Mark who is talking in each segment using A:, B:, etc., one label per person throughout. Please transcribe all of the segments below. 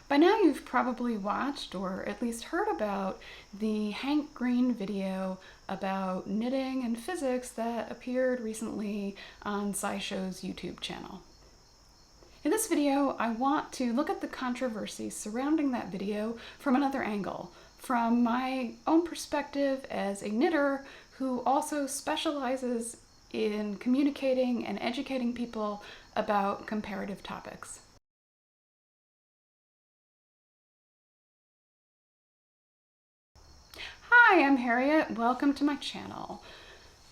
A: By now you've probably watched or at least heard about the Hank Green video about knitting and physics that appeared recently on SciShow's YouTube channel. In this video, I want to look at the controversy surrounding that video from another angle, from my own perspective as a knitter who also specializes in communicating and educating people about comparative topics. Hi, I'm Harriet. Welcome to my channel.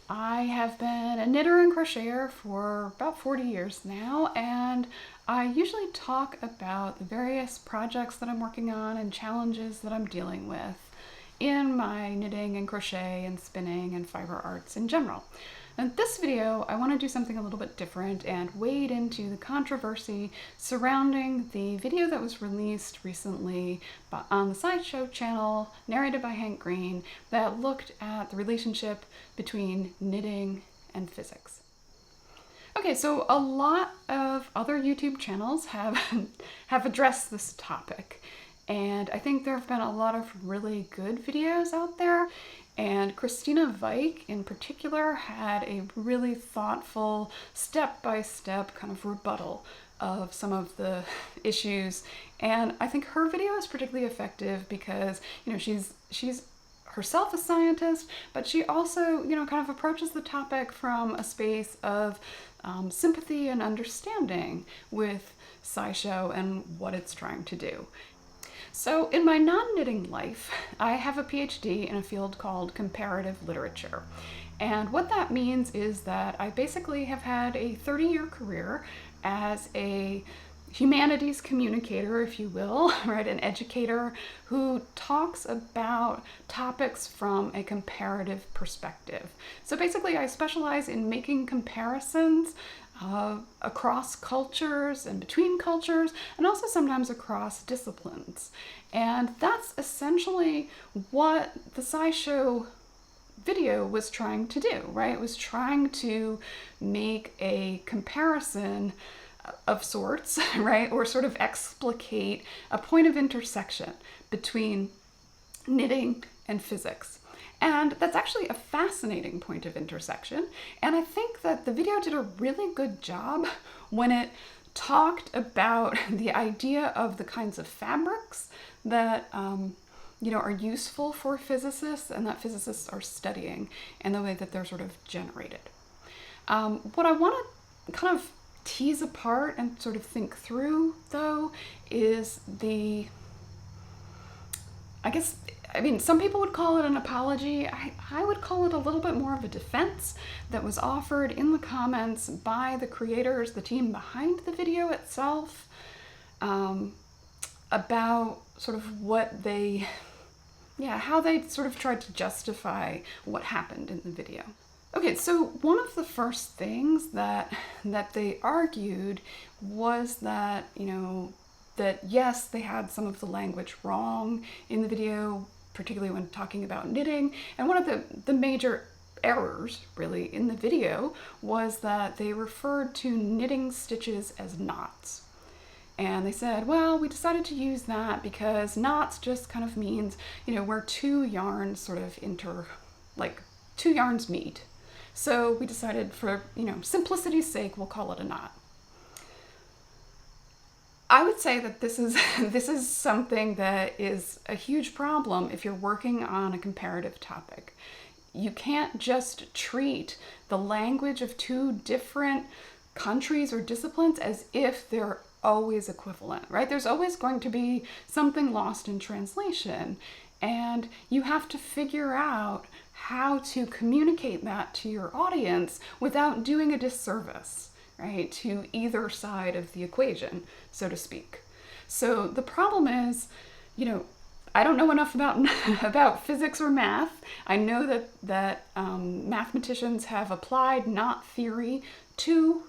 A: I have been a knitter and crocheter for about 40 years now, and I usually talk about the various projects that I'm working on and challenges that I'm dealing with in my knitting and crochet and spinning and fiber arts in general. In this video, I want to do something a little bit different and wade into the controversy surrounding the video that was released recently on the SciShow channel, narrated by Hank Green, that looked at the relationship between knitting and physics. Okay, so a lot of other YouTube channels have addressed this topic, and I think there have been a lot of really good videos out there. And Christina Vike in particular had a really thoughtful step-by-step kind of rebuttal of some of the issues. And I think her video is particularly effective because, she's herself a scientist, but she also, kind of approaches the topic from a space of sympathy and understanding with SciShow and what it's trying to do. So in my non-knitting life, I have a PhD in a field called comparative literature. And what that means is that I basically have had a 30-year career as a humanities communicator, if you will, right? An educator who talks about topics from a comparative perspective. So basically I specialize in making comparisons across cultures and between cultures, and also sometimes across disciplines. And that's essentially what the SciShow video was trying to do, right? It was trying to make a comparison of sorts, right? Or sort of explicate a point of intersection between knitting and physics. And that's actually a fascinating point of intersection. And I think that the video did a really good job when it talked about the idea of the kinds of fabrics that are useful for physicists and that physicists are studying, and the way that they're sort of generated. What I want to kind of tease apart and sort of think through, though, is some people would call it an apology. I would call it a little bit more of a defense that was offered in the comments by the creators, the team behind the video itself, about sort of how they sort of tried to justify what happened in the video. Okay, so one of the first things that they argued was that, that yes, they had some of the language wrong in the video, particularly when talking about knitting. And one of the major errors, really, in the video was that they referred to knitting stitches as knots. And they said, well, we decided to use that because knots just kind of means, where two yarns sort of two yarns meet. So we decided for, simplicity's sake, we'll call it a knot. I would say that this is something that is a huge problem if you're working on a comparative topic. You can't just treat the language of two different countries or disciplines as if they're always equivalent, right? There's always going to be something lost in translation, and you have to figure out how to communicate that to your audience without doing a disservice, right, to either side of the equation, so to speak. So the problem is, I don't know enough about physics or math. I know that mathematicians have applied knot theory to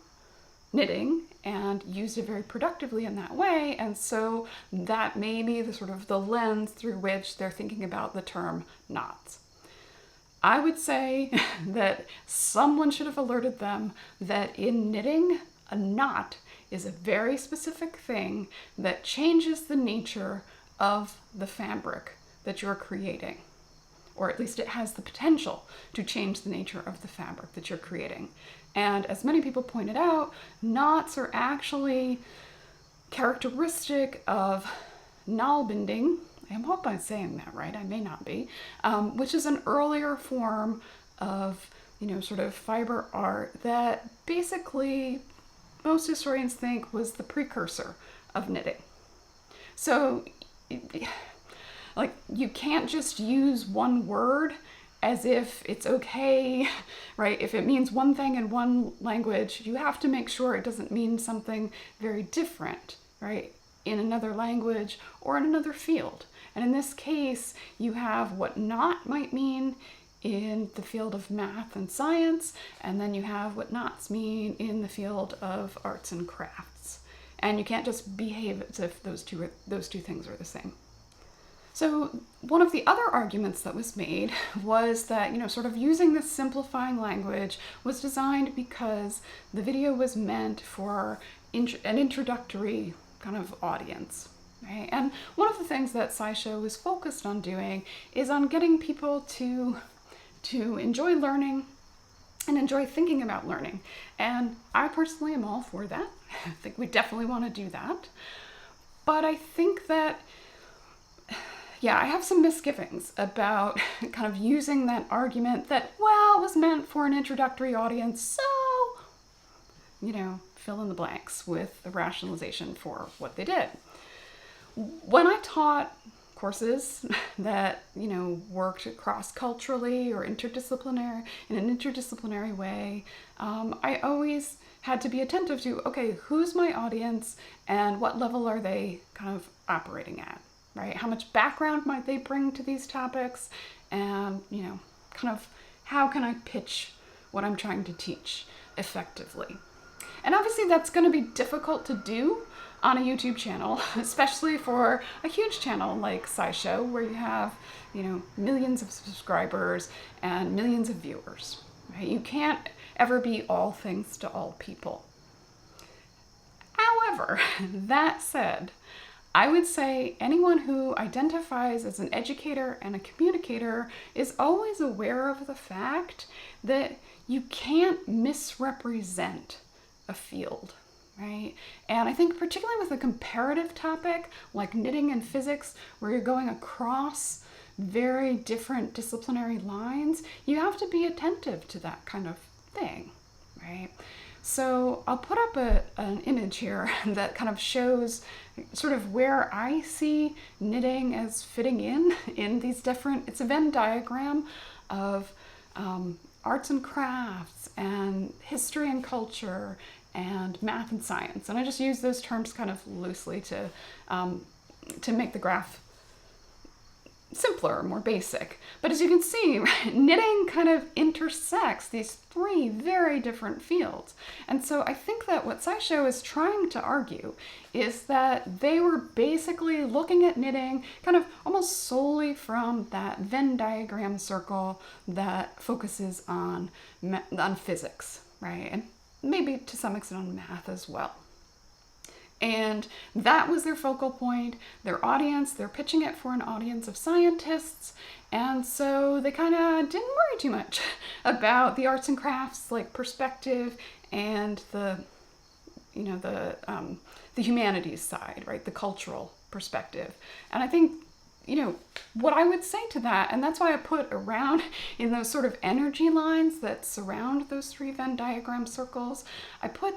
A: knitting and used it very productively in that way, and so that may be the sort of the lens through which they're thinking about the term knots. I would say that someone should have alerted them that in knitting, a knot is a very specific thing that changes the nature of the fabric that you're creating. Or at least it has the potential to change the nature of the fabric that you're creating. And as many people pointed out, knots are actually characteristic of nalbinding. I hope I'm saying that right, I may not be, which is an earlier form of, sort of fiber art that basically most historians think was the precursor of knitting. So, like, you can't just use one word as if it's okay, right? If it means one thing in one language, you have to make sure it doesn't mean something very different, right, in another language or in another field. And in this case, you have what knot might mean in the field of math and science, and then you have what knots mean in the field of arts and crafts. And you can't just behave as if those two things are the same. So one of the other arguments that was made was that, sort of using this simplifying language was designed because the video was meant for an introductory kind of audience. Right? And one of the things that SciShow is focused on doing is on getting people to enjoy learning and enjoy thinking about learning. And I personally am all for that. I think we definitely want to do that. But I think that, I have some misgivings about kind of using that argument that, well, it was meant for an introductory audience, so, fill in the blanks with the rationalization for what they did. When I taught courses that, worked cross-culturally or in an interdisciplinary way, I always had to be attentive to, okay, who's my audience and what level are they kind of operating at, right? How much background might they bring to these topics? And, kind of how can I pitch what I'm trying to teach effectively? And obviously that's going to be difficult to do on a YouTube channel, especially for a huge channel like SciShow, where you have, millions of subscribers and millions of viewers. Right? You can't ever be all things to all people. However, that said, I would say anyone who identifies as an educator and a communicator is always aware of the fact that you can't misrepresent a field. Right? And I think particularly with a comparative topic like knitting and physics, where you're going across very different disciplinary lines, you have to be attentive to that kind of thing, right? So I'll put up an image here that kind of shows sort of where I see knitting as fitting in these different, it's a Venn diagram of arts and crafts and history and culture and math and science. And I just use those terms kind of loosely to make the graph simpler, more basic. But as you can see, knitting kind of intersects these three very different fields. And so I think that what SciShow is trying to argue is that they were basically looking at knitting kind of almost solely from that Venn diagram circle that focuses on physics, right? And maybe to some extent on math as well. And that was their focal point, their audience. They're pitching it for an audience of scientists. And so they kind of didn't worry too much about the arts and crafts like perspective and the humanities side, right? The cultural perspective. And I think, what I would say to that, and that's why I put around in those sort of energy lines that surround those three Venn diagram circles, I put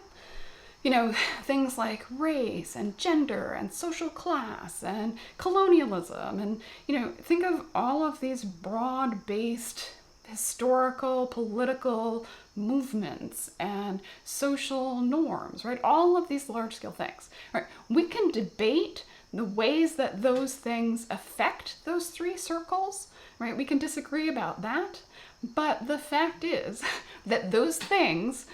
A: things like race and gender and social class and colonialism and, think of all of these broad-based historical, political movements and social norms, right? All of these large-scale things, right? We can debate the ways that those things affect those three circles, right? We can disagree about that, but the fact is that those things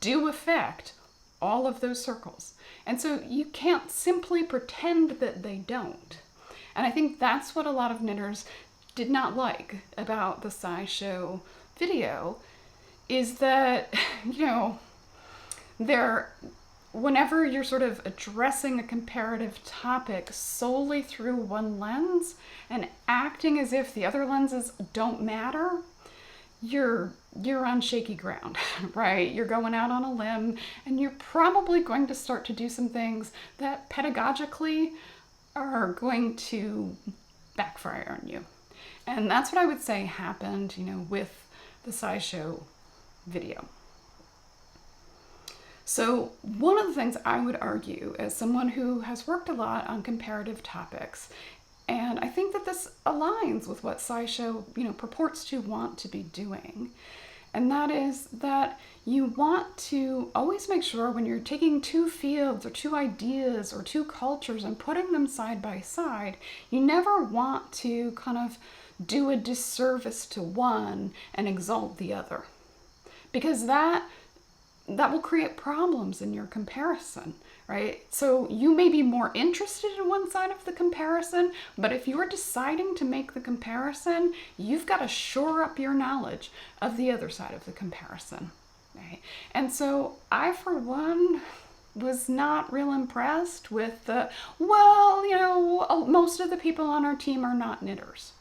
A: do affect all of those circles. And so you can't simply pretend that they don't. And I think that's what a lot of knitters did not like about the SciShow video, is that, whenever you're sort of addressing a comparative topic solely through one lens and acting as if the other lenses don't matter, you're on shaky ground, right? You're going out on a limb, and you're probably going to start to do some things that pedagogically are going to backfire on you. And that's what I would say happened, with the SciShow video. So one of the things I would argue as someone who has worked a lot on comparative topics, and I think that this aligns with what SciShow, purports to want to be doing, and that is that you want to always make sure when you're taking two fields or two ideas or two cultures and putting them side by side, you never want to kind of do a disservice to one and exalt the other, because that will create problems in your comparison, right? So you may be more interested in one side of the comparison, but if you're deciding to make the comparison, you've got to shore up your knowledge of the other side of the comparison, right? And so I, for one, was not real impressed with most of the people on our team are not knitters.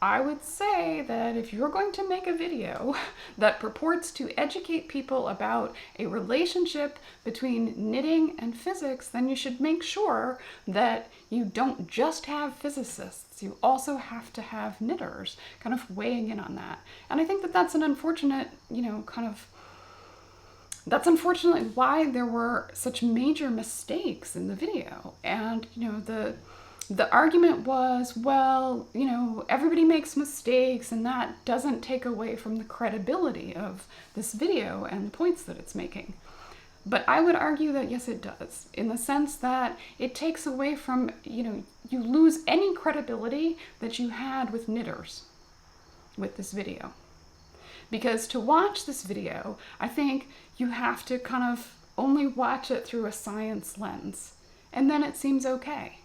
A: I would say that if you're going to make a video that purports to educate people about a relationship between knitting and physics, then you should make sure that you don't just have physicists. You also have to have knitters kind of weighing in on that. And I think that that's an unfortunate, that's unfortunately why there were such major mistakes in the video. And, the argument was, everybody makes mistakes, and that doesn't take away from the credibility of this video and the points that it's making. But I would argue that yes, it does, in the sense that it takes away from, you lose any credibility that you had with knitters with this video. Because to watch this video, I think you have to kind of only watch it through a science lens, and then it seems okay.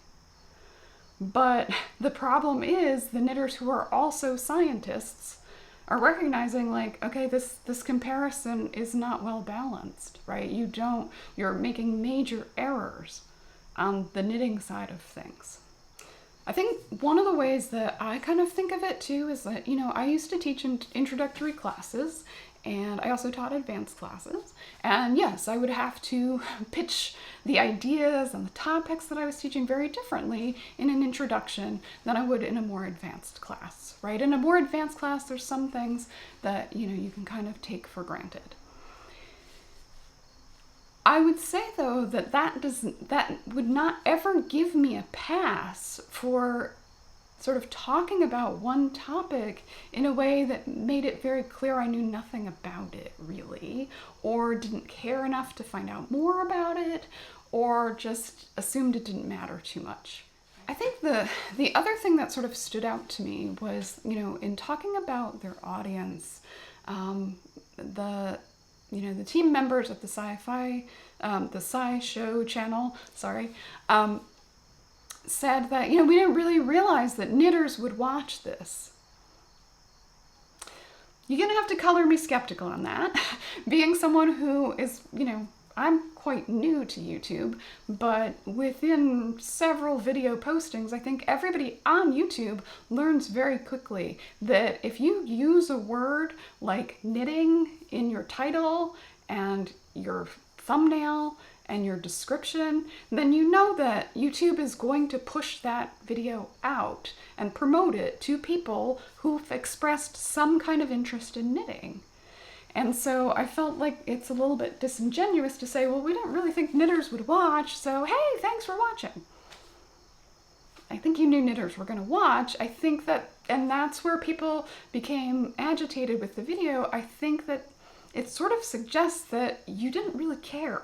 A: But the problem is the knitters who are also scientists are recognizing okay, this comparison is not well balanced, right? You're making major errors on the knitting side of things. I think one of the ways that I kind of think of it too is that, I used to teach introductory classes, and I also taught advanced classes. And yes, I would have to pitch the ideas and the topics that I was teaching very differently in an introduction than I would in a more advanced class, right? In a more advanced class, there's some things that, you can kind of take for granted. I would say though that would not ever give me a pass for sort of talking about one topic in a way that made it very clear I knew nothing about it really, or didn't care enough to find out more about it, or just assumed it didn't matter too much. I think the other thing that sort of stood out to me was, in talking about their audience, the team members at the SciShow channel, said that, we didn't really realize that knitters would watch this. You're gonna have to color me skeptical on that. Being someone who is, I'm quite new to YouTube, but within several video postings, I think everybody on YouTube learns very quickly that if you use a word like knitting in your title and your thumbnail and your description, then you know that YouTube is going to push that video out and promote it to people who've expressed some kind of interest in knitting. And so I felt like it's a little bit disingenuous to say, well, we didn't really think knitters would watch, so hey, thanks for watching. I think you knew knitters were going to watch. I think that, and that's where people became agitated with the video. I think that it sort of suggests that you didn't really care.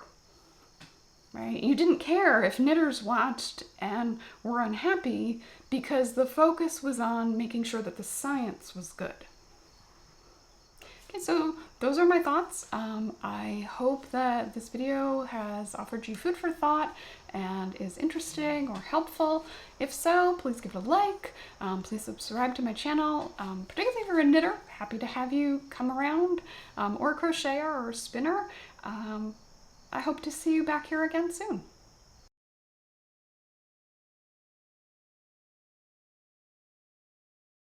A: Right? You didn't care if knitters watched and were unhappy because the focus was on making sure that the science was good. Okay, so those are my thoughts. I hope that this video has offered you food for thought and is interesting or helpful. If so, please give it a like. Please subscribe to my channel, particularly if you're a knitter. Happy to have you come around, or a crocheter or a spinner. I hope to see you back here again soon.